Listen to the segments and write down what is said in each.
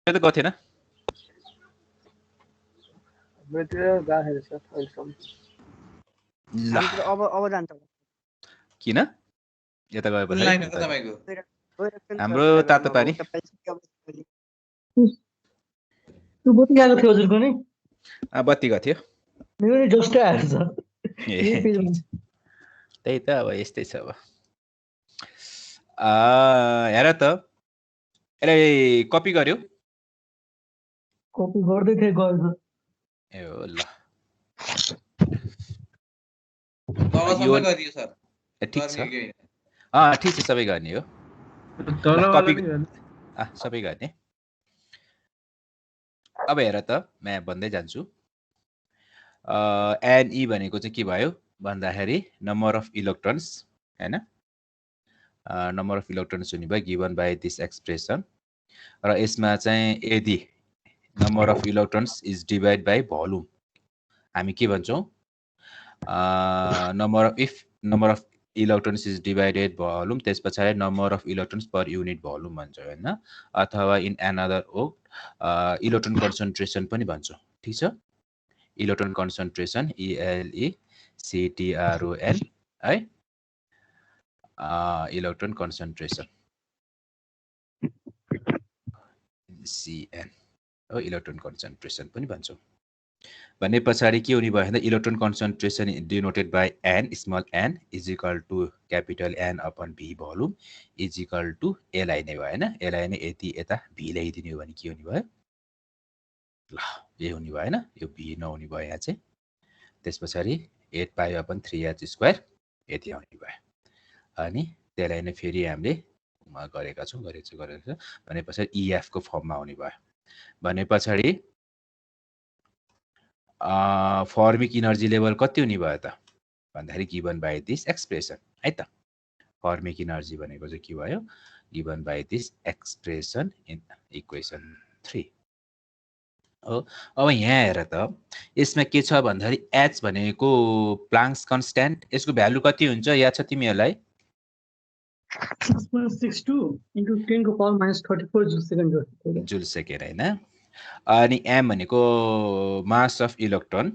त गएको थिएन मेटेरियल गाहेर छ अहिलेसम्म ल अब जान्छ किन यता गए कुन लाइन हो तपाईको हाम्रो तातो पानी त्यो बत्ती गएको थियो हजुरको नि बत्ती गएको थियो मेरो नि जस्तै आएछ त्यही त अब यस्तै छ अब हेर त यसलाई कपी गर्यो कपी गर्दै थिएँ गएछ ए हो ल तलसम्म गरिदियो सर ठिक छ गर्ने कि होइन? ठिक छ सबै गर्ने हो तलवाला नि सबै गर्ने अब हेर त म भन्दै जान्छु एनई भनेको चाहिँ के भयो भन्दाखेरि नम्बर अफ इलेक्ट्रोन्स हैन नम्बर अफ इलेक्ट्रोन्स हुने भयो गिभन बाई दिस एक्सप्रेसन र यसमा चाहिँ यदि number of electrons is divide by volume हामी के भन्छौँ number of electrons is divided volume त्यस पछाडि number of electrons per unit volume भन्छ हैन अथवा इन एनदर इलेक्ट्रोन कन्सन्ट्रेसन पनि भन्छौँ ठीक छ इलेक्ट्रोन कन्सन्ट्रेसन ELECTRON है इलेक्ट्रोन कन्सन्ट्रेसन CN हो इलेक्ट्रोन कन्सन्ट्रेसन पनि भन्छौँ भने पछाडि के हुने भयो भन्दा electron concentration denoted by n small n is equal to capital N upon V volume is equal to LI नै भयो हैन LI नै यति यता V ल्याइदिने हो भने के हुने भयो ल यो हुने भयो हैन यो V नहुने भयो यहाँ चाहिँ त्यस पछाडि 8 पाइ अपन 3h स्क्वायर यति आउने भयो अनि त्यसलाई नै फेरि हामीले गरेका छौँ भने पछाडि EF को फर्ममा आउने भयो भने पछाडि फर्मिक इनर्जी लेभल कति हुने भयो त भन्दाखेरि गिभन बाई दिस एक्सप्रेसन है त फर्मिक इनर्जी भनेको चाहिँ के भयो given by this expression in equation 3 हो अब यहाँ हेर त यसमा के छ भन्दाखेरि h भनेको प्लाङ्क्स कन्स्ट्यान्ट यसको भ्यालु कति हुन्छ याद छ तिमीहरूलाई 6.62 into 10 को power minus 34 जुल सेकेन्ड हैन अनि m भनेको mass of electron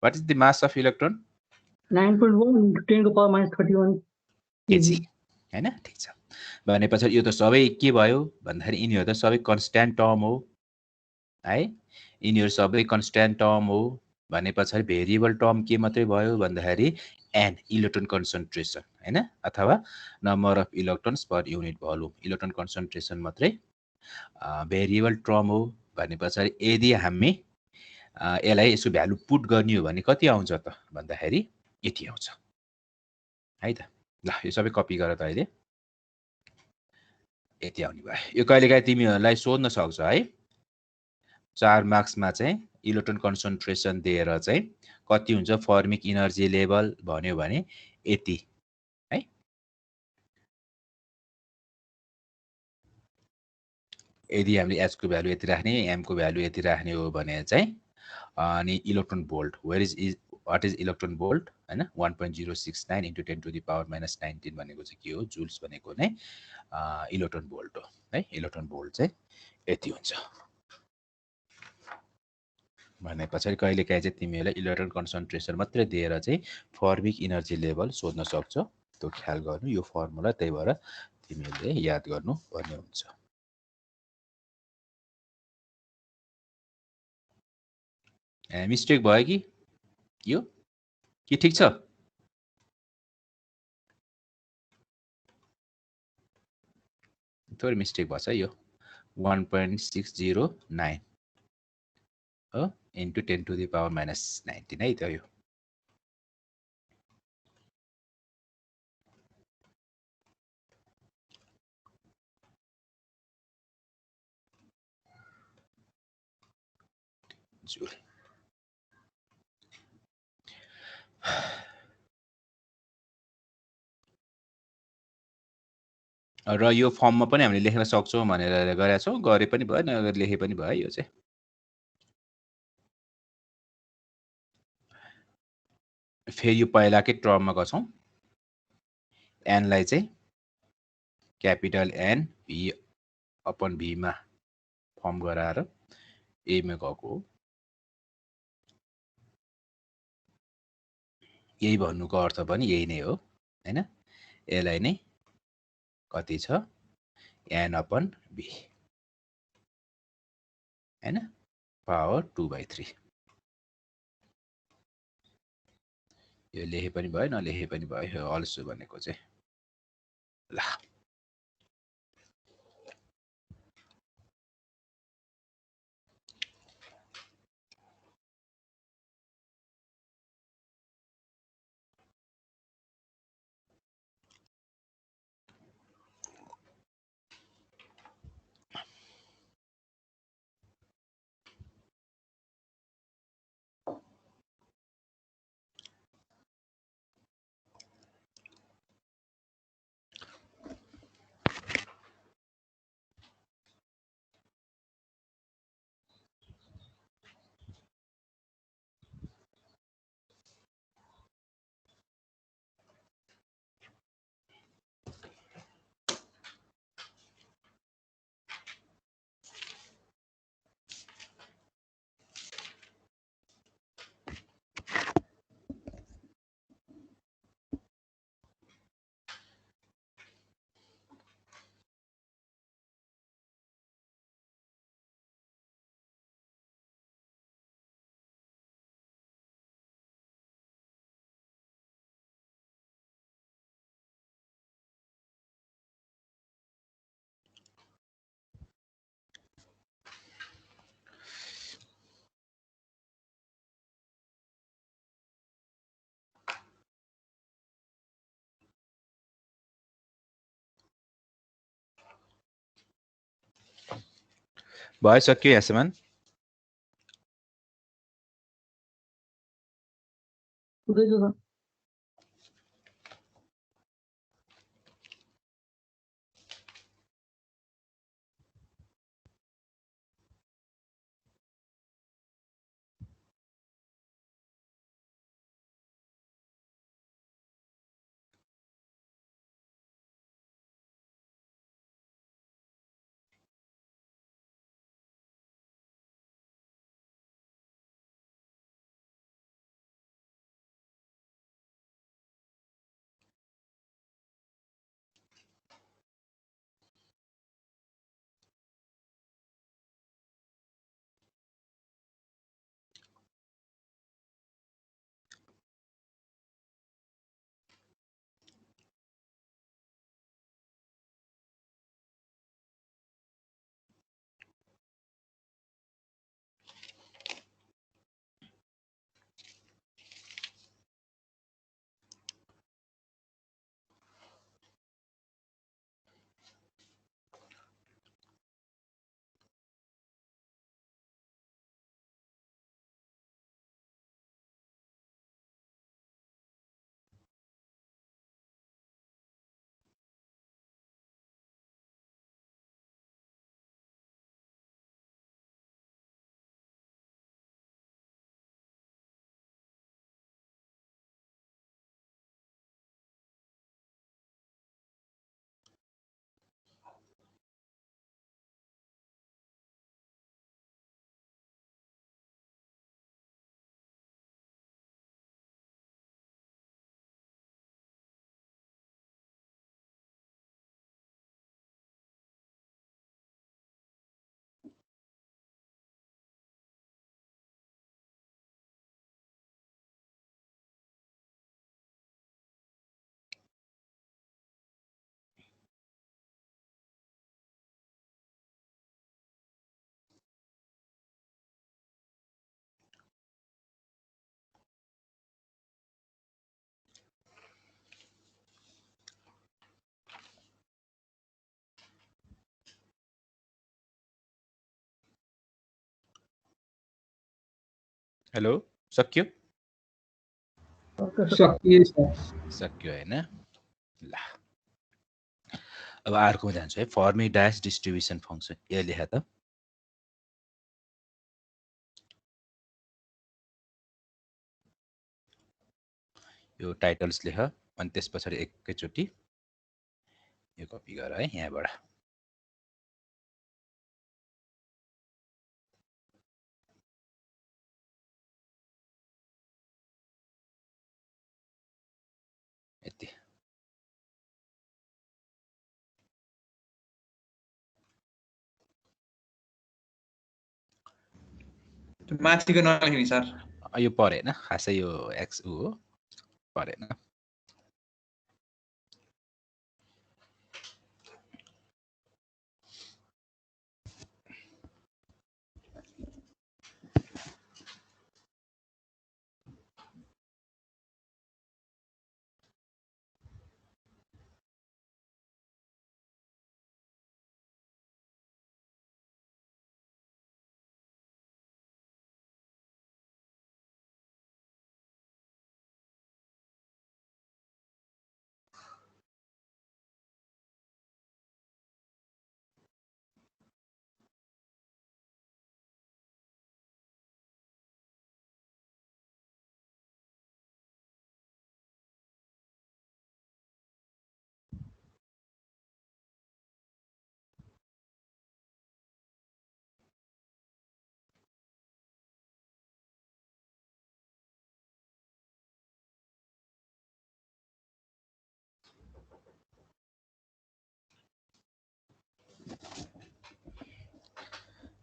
what is the mass of electron 9.1 into 10 को power minus 31 kg हैन ठीक छ भने पछि यो त सबै के भयो भन्दाखेरि यिनीहरु त सबै कन्स्ट्यान्ट टर्म हो है यिनीहरु सबै कन्स्ट्यान्ट टर्म हो भने पछि भेरिएबल टर्म के मात्रै भयो भन्दाखेरि n इलेक्ट्रोन कन्सन्ट्रेसन हैन अथवा number of electrons per unit volume electron concentration मात्रै भेरिएबल टर्म हो भने पछि यदि हामी यसलाई यसको भ्यालु पुट गर्ने हो भने कति आउँछ त भन्दाखेरि यति आउँछ है त ल यो सबै कपी गर त अहिले यति आउने भयो यो कहिलेकाहीँ तिमीहरूलाई सोध्न सक्छ है 4 मार्क्समा चाहिँ इलेक्ट्रोन कन्सन्ट्रेसन दिएर चाहिँ कति हुन्छ फर्मिक इनर्जी लेभल भन्यो भने यति है यदि हामीले h को भ्यालु यति राख्ने m को भ्यालु यति राख्ने हो भने चाहिँ अनि electron volt what is electron volt हैन 1.069 into 10 to the power minus 19 भनेको चाहिँ के हो जुल्स भनेको नै इलेक्ट्रोन भोल्ट हो है इलेक्ट्रोन भोल्ट चाहिँ यति हुन्छ भने पछाडि कहिलेकाहीँ चाहिँ तिमीहरूलाई इलेक्ट्रोन कन्सन्ट्रेसन मात्रै दिएर चाहिँ फर्मिक इनर्जी लेभल सोध्न सक्छ त्यो ख्याल गर्नु यो फर्मुला त्यही भएर तिमीहरूले याद गर्नु पर्ने हुन्छ मिस्टेक भयो कि यो के ठीक छ थोरै मिस्टेक भछ यो 1.609 हो into 10 to the power minus 19 है त यो जुल र यो फर्ममा पनि हामीले लेख्न सक्छौं भनेर गरेका छौं गरे पनि भयो नगरे लेखे पनि भयो यो चाहिँ फेरि यो पहिलाकै टर्ममा गर्छौं n लाई चाहिँ capital N V upon V मा फर्म गराएर एमा गएको हो। यही भन्नुको अर्थ पनि यही नै हो हैन। यसलाई नै कति छ n/b हैन, पावर 2/3। यो लेखे पनि भयो नलेखे पनि भयो यो अल्सो भनेको चाहिँ। ल भयो, सक्यो यहाँसम्म। सुन्दैछु सर। हेलो, सक्यो? सकिए सर। सक्यो हैन। ल अब अर्कोमा जान्छु है, फर्मी ड्यास डिस्ट्रिब्युसन फङ्सन। यो लेखा त यो टाइटल्स लेख अनि त्यस पछाडि एकैचोटि यो कपी गर है यहाँबाट। माथिको नलेख्ने सर। यो परेन खासै यो एक्स उ हो परेन।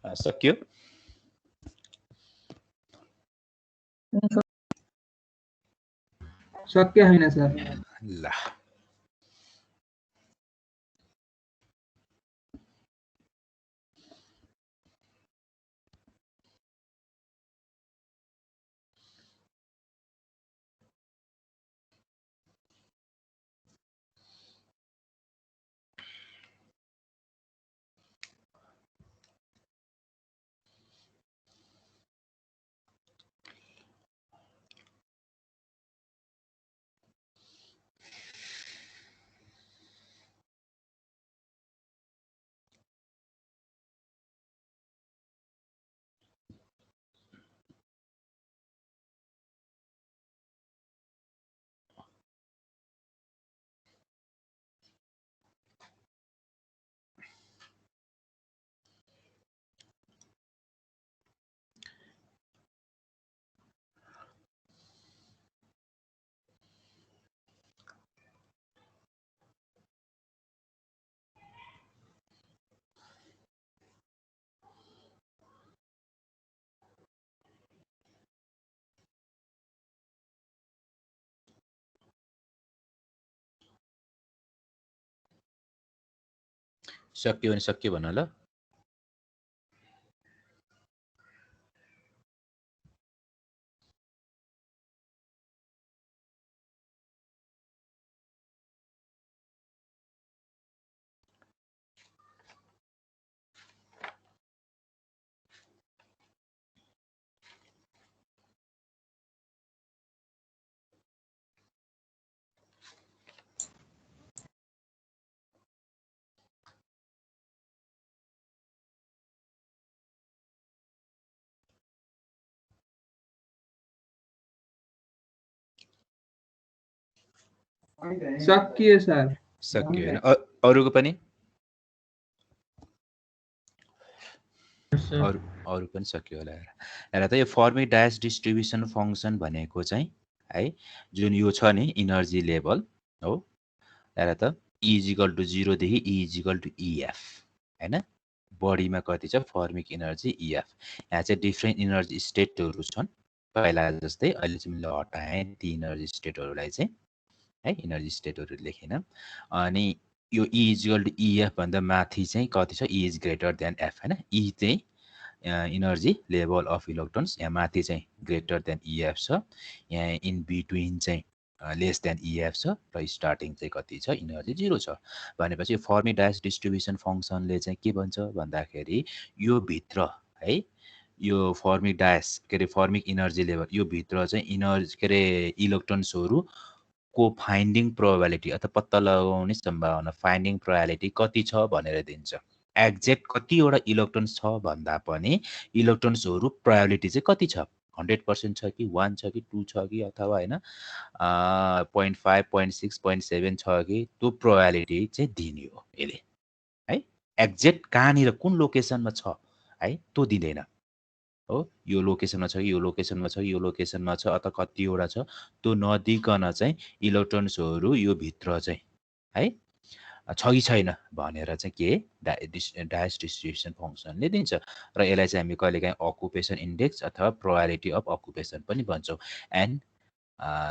सक्यो। सक्य होइन सर। ल सक्यो भने सक्यो भन ल। सकियो सर। सक्यो होइन अरूको पनि अरू पनि सक्यो होला। हेर त यो फर्मिक डायस डिस्ट्रिब्युसन फङ्सन भनेको चाहिँ है जुन यो छ नि इनर्जी लेभल हो। हेर त E इजिकल टु 0 देखि E इजिकल टु EF हैन। बडीमा कति छ फर्मिक इनर्जी EF। यहाँ चाहिँ डिफ्रेन्ट इनर्जी स्टेटहरू छन् पहिला जस्तै। अहिले चाहिँ मैले हटाएँ ती इनर्जी स्टेटहरूलाई चाहिँ है इनर्जी स्टेटहरू लेखेन। अनि यो E इजिकल टु EF भन्दा माथि चाहिँ कति छ E is greater than F हैन। E चाहिँ इनर्जी लेभल अफ इलेक्ट्रोन्स यहाँ माथि चाहिँ ग्रेटर देन EF छ। यहाँ इन बिट्विन चाहिँ लेस देन EF छ र स्टार्टिङ चाहिँ कति छ इनर्जी 0 छ। भनेपछि फर्मिक डायस डिस्ट्रिब्युसन फङ्सनले चाहिँ के भन्छ भन्दाखेरि यो भित्र है यो फर्मिक डायस के अरे फर्मिक इनर्जी लेभल यो भित्र चाहिँ इनर्जी के अरे इलेक्ट्रोन्सहरू को फाइन्डिङ प्रोबेबिलिटी अथवा पत्ता लगाउने सम्भावना फाइन्डिङ प्रोबेबिलिटी कति छ भनेर दिन्छ। एक्ज्याक्ट कतिवटा इलेक्ट्रोन्स छ भन्दा पनि इलेक्ट्रोन्सहरू प्रोबेबिलिटी चाहिँ कति छ 100% छ कि 1 छ कि 2 छ कि अथवा हैन 0.5 0.6 0.7 छ कि त्यो प्रोबेबिलिटी चाहिँ दिने हो यसले है। एक्ज्याक्ट कहाँनिर कुन लोकेसनमा छ है त्यो दिँदैन हो। यो लोकेसनमा छ कि यो लोकेसनमा छ कि यो लोकेसनमा छ अथवा कतिवटा छ त्यो नदिकन चाहिँ इलेक्ट्रोन्सहरू यो भित्र चाहिँ है छ कि छैन भनेर चाहिँ के डायस डिस्ट्रिब्युसन फंक्सनले दिन्छ र यसलाई चाहिँ हामी कहिलेकाहीँ अकुपेसन इन्डेक्स अथवा प्रोबेबिलिटी अफ अकुपेसन पनि भन्छौँ एन्ड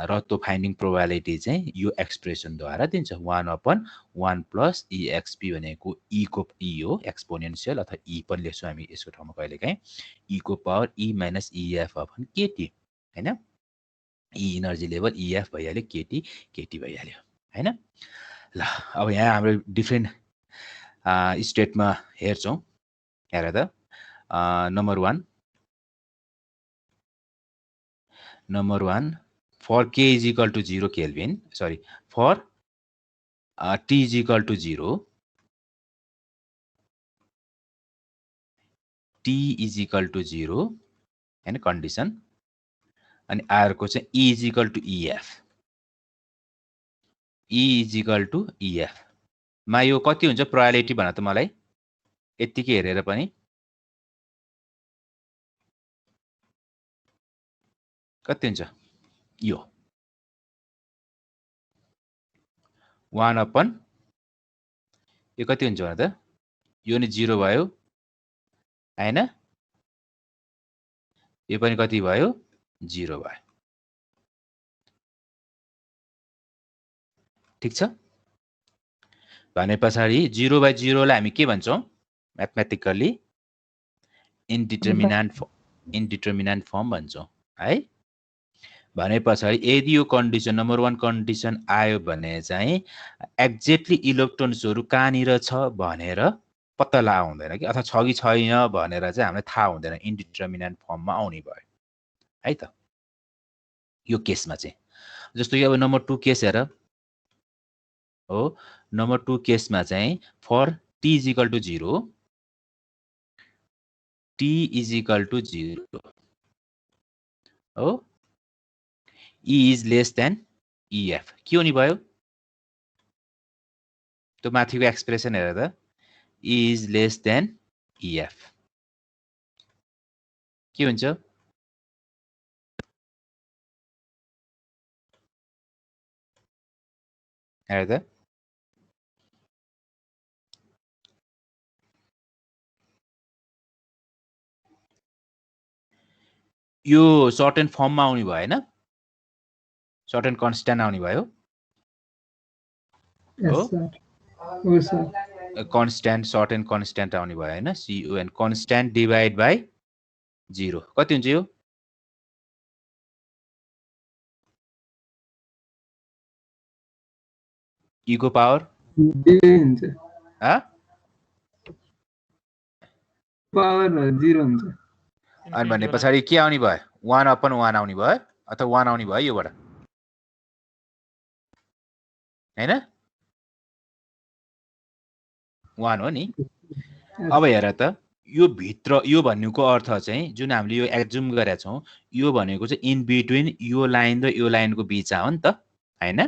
र त्यो फाइन्डिङ प्रोबेबिलिटी चाहिँ यो एक्सप्रेसनद्वारा दिन्छ 1/1 प्लस EXP भनेको E को E हो एक्सपोनेन्शियल अथवा E पनि लेख्छौँ हामी यसको ठाउँमा कहिलेकाहीँ E को power E minus EF upon KT हैन E इनर्जी लेभल EF भइहाल्यो KT भइहाल्यो हैन ल अब यहाँ हाम्रो डिफ्रेन्ट स्टेटमा हेर्छौँ हेर त number 1 for k is equal to 0 Kelvin, sorry, for t is equal to 0, t is equal to 0 and condition, and R को चाहिँ E is equal to EF, E is equal to EF. मा यो कति हुन्छ probability भन त मलाई यतिकै हेरेर पनि कति हुन्छ यो 1/, यो कति हुन्छ भने त यो नि 0 भयो हैन यो पनि कति भयो 0 भयो ठीक छ भने पछाडी 0/0 लाई हामी के भन्छौं म्याथमेटिकली इन्डिटरमिनेन्ट फर्म भन्छौं है भने पछाडी यदि यो कन्डिसन नम्बर 1 कन्डिसन आयो भने चाहिँ एक्ज्याक्टली इलेक्ट्रोन्सहरु कहाँनिर छ भनेर पत्ता लगाउँदैन कि अथवा छ कि छैन भनेर चाहिँ हामीलाई थाहा हुँदैन इन्डिटरमिनेन्ट फर्ममा आउने भयो है त यो केसमा चाहिँ जस्तो कि अब नम्बर 2 केस हेर हो नम्बर 2 केसमा चाहिँ for t is equal to 0 t is equal to 0 हो E is less than EF के हुने भयो त्यो माथिको एक्सप्रेसन हेर त E is less than EF के हुन्छ हेर त यो सर्टेन फर्ममा आउने भयो हैन सर्टेन कन्स्ट्यान्ट आउने भयो Yes, sir. Oh, sir. Constant certain constant आउने भयो हैन CON कन्स्ट्यान्ट डिभाइड बाइ 0 कति हुन्छ यो E को पावर हुन्छ ह पावर 0 हुन्छ अनि भने पछाडी के आउने भयो 1/1 आउने भयो अथवा 1 आउने भयो योबाट हैन 1 हो नि अब हेर त यो भित्र यो भन्नुको अर्थ चाहिँ जुन हामीले यो एक्जुम गरेका छौं यो भनेको चाहिँ इन बिट्विन यो लाइन र यो लाइनको बीच हो नि त हैन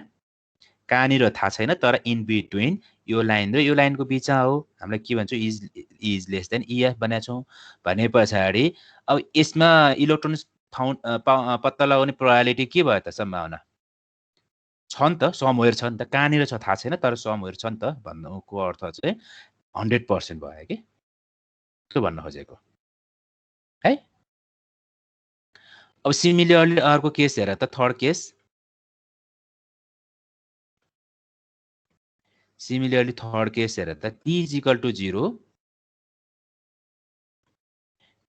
कहाँनिर थाहा छैन तर इन बिट्विन यो लाइन र यो लाइनको बीच हो हामीले के भन्छौं इज लेस देन EF भनेका छौं भने पछाडी अब यसमा इलेक्ट्रोन पत्ता लगाउने प्रोबेबिलिटी के भयो त सम्भावना छ नि त समवेयर छ नि त कहाँनिर छ थाहा छैन तर समवेयर छ नि त भन्नुको अर्थ चाहिँ 100% भयो के त्यो भन्न खोजेको है अब सिमिलरली अर्को केस हेर त third case similarly third case हेर त t is equal to 0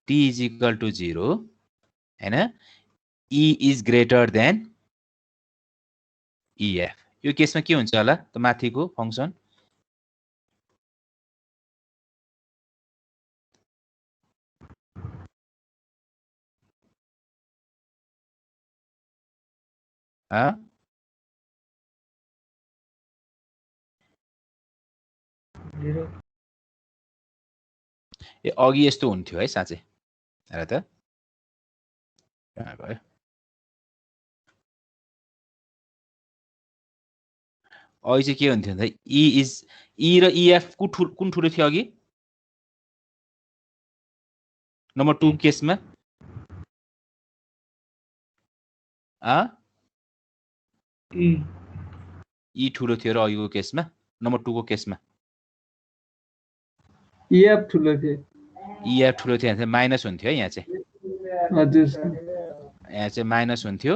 t is equal to 0 हैन E is greater than EF यो केसमा के हुन्छ होला त माथिको फंक्सन ए अघि यस्तो हुन्थ्यो है साँच्चै हेर त भयो अघि चाहिँ के हुन्थ्यो भन्दा E र EF कुन ठुलो थियो अघि नम्बर 2 केसमा E ठुलो थियो र अघिको केसमा नम्बर 2 को केसमा EF ठुलो थियो EF ठुलो थियो भने माइनस हुन्थ्यो है यहाँ चाहिँ हजुर सर यहाँ चाहिँ माइनस हुन्थ्यो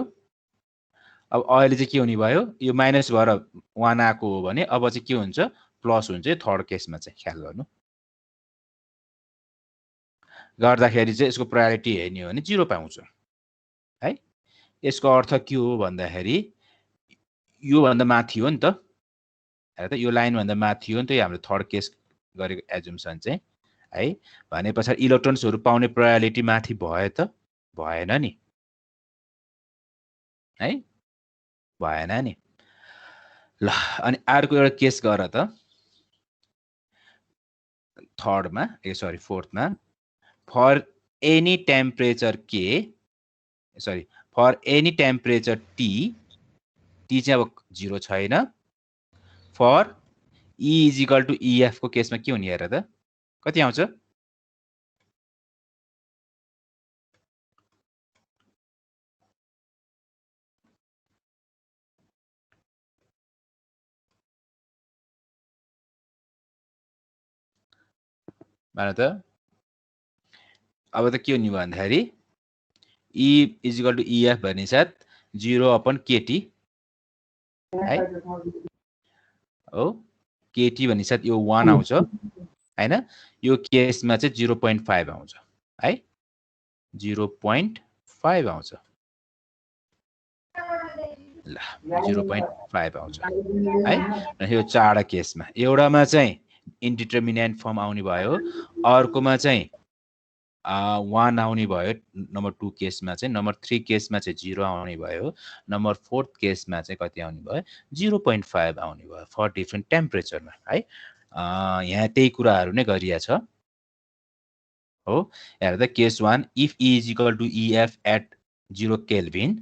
अब अहिले चाहिँ के हुने भयो यो माइनस भएर 1 आएको हो भने अब चाहिँ के हुन्छ प्लस हुन्छ थर्ड केसमा चाहिँ ख्याल गर्नु गर्दाखेरि चाहिँ यसको प्रायोरिटी हेर्ने हो भने 0 पाउँछ है यसको अर्थ के हो भन्दाखेरि यो भन्दा माथि हो नि त हेर त यो लाइन भन्दा माथि हो नि त यो हाम्रो थर्ड केस गरेको एजुम्सन चाहिँ है भने पछाडि इलेक्ट्रोन्सहरु पाउने प्रायोरिटी माथि भयो त भएन नि है भएन नि ल अनि अर्को एउटा केस गर त थर्डमा सरी फोर्थमा फर एनी टेम्परेचर के सरी फर एनी टेम्परेचर टी चाहिँ अब 0 छैन for E is equal to EF को केसमा के हुने हेर त कति आउँछ माने त अब त के हुने भन्दाखेरि E is equal to EF भन्ने साथ 0/KT है हो KT भन्ने साथ यो 1 आउँछ हैन यो केसमा चाहिँ 0.5 आउँछ है 0.5 आउँछ ल 0.5 आउँछ है यो चारवटा केसमा एउटामा चाहिँ इन्डिटर्मिनेन्ट फर्म आउने भयो अर्कोमा चाहिँ 1 आउने भयो नम्बर 2 केसमा चाहिँ नम्बर 3 केसमा चाहिँ 0 आउने भयो नम्बर 4 केसमा चाहिँ कति आउने भयो 0.5 आउने भयो फर डिफरेन्ट टेम्परेचरमा है यहाँ त्यही कुराहरु नै गरिया छ हो हेर त case 1 if E is equal to EF at 0 Kelvin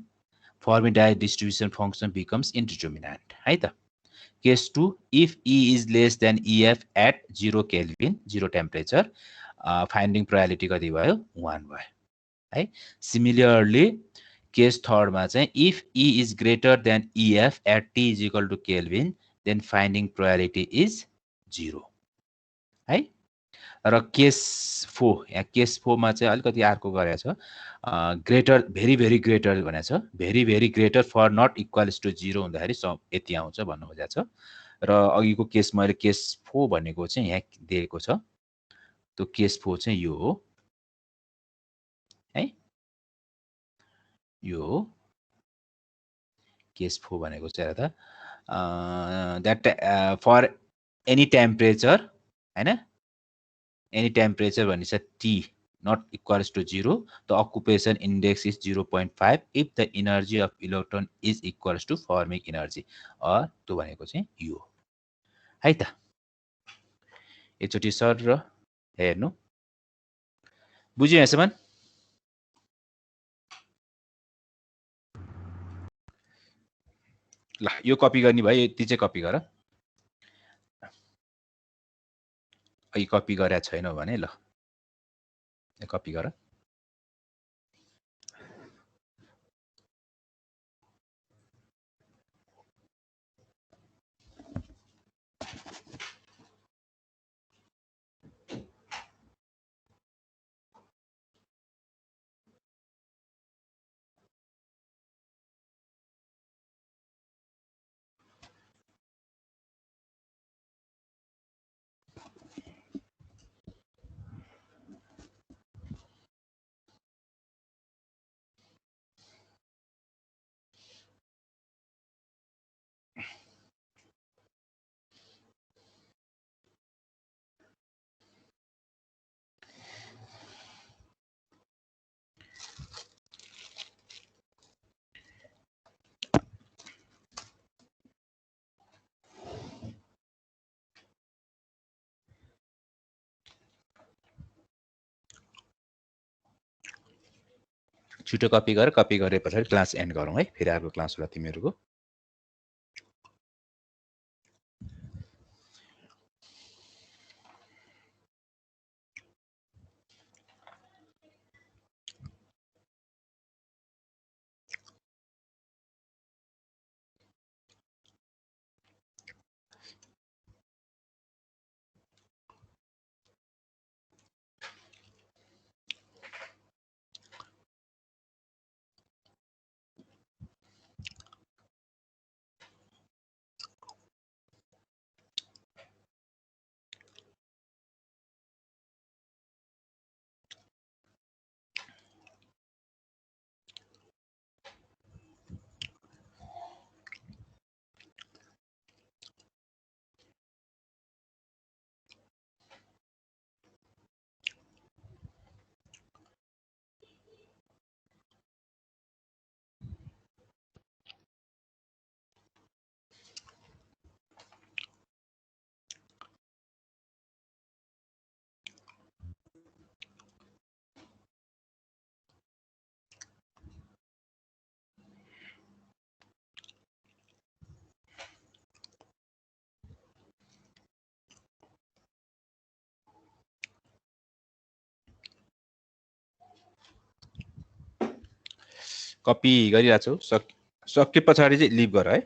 Fermi-Dirac distribution function becomes indeterminate है त case 2 if E is less than EF at 0 Kelvin 0 temperature finding probability कति भयो 1 भयो है सिमिलरली केस 3 मा चाहिँ if E is greater than EF at T is equal to Kelvin then finding probability is 0 है र केस 4 यहाँ case 4 मा चाहिँ अलिकति अर्को गरेको छ ग्रेटर भेरी भेरी ग्रेटर भनेको छ very very greater for not equals to 0 हुँदाखेरि यति आउँछ भन्नु खोजेको छ र अघिको केस मैले केस 4 भनेको चाहिँ यहाँ दिएको छ त्यो केस 4 चाहिँ यो हो है यो हो केस 4 भनेको चाहिँ हेर त दैट फर एनी टेम्परेचर हैन any temperature भनेछ T not equals to 0 the occupation index is 0.5 if the energy of electron is equals to Fermi energy or त्यो भनेको चाहिँ यो है त एकचोटी सर र हेर्नु बुझ्यो यसमा ल यो कपी गर्ने भयो यति चाहिँ कपी गर अहिले कपी गरेको छैनौ भने ल कपी गर छिटो कपी गरे पछाडि क्लास एन्ड गरौँ है फेरि अर्को क्लास होला तिमीहरुको कपी गरिरहेको छु सके पछाडि चाहिँ लिभ गर है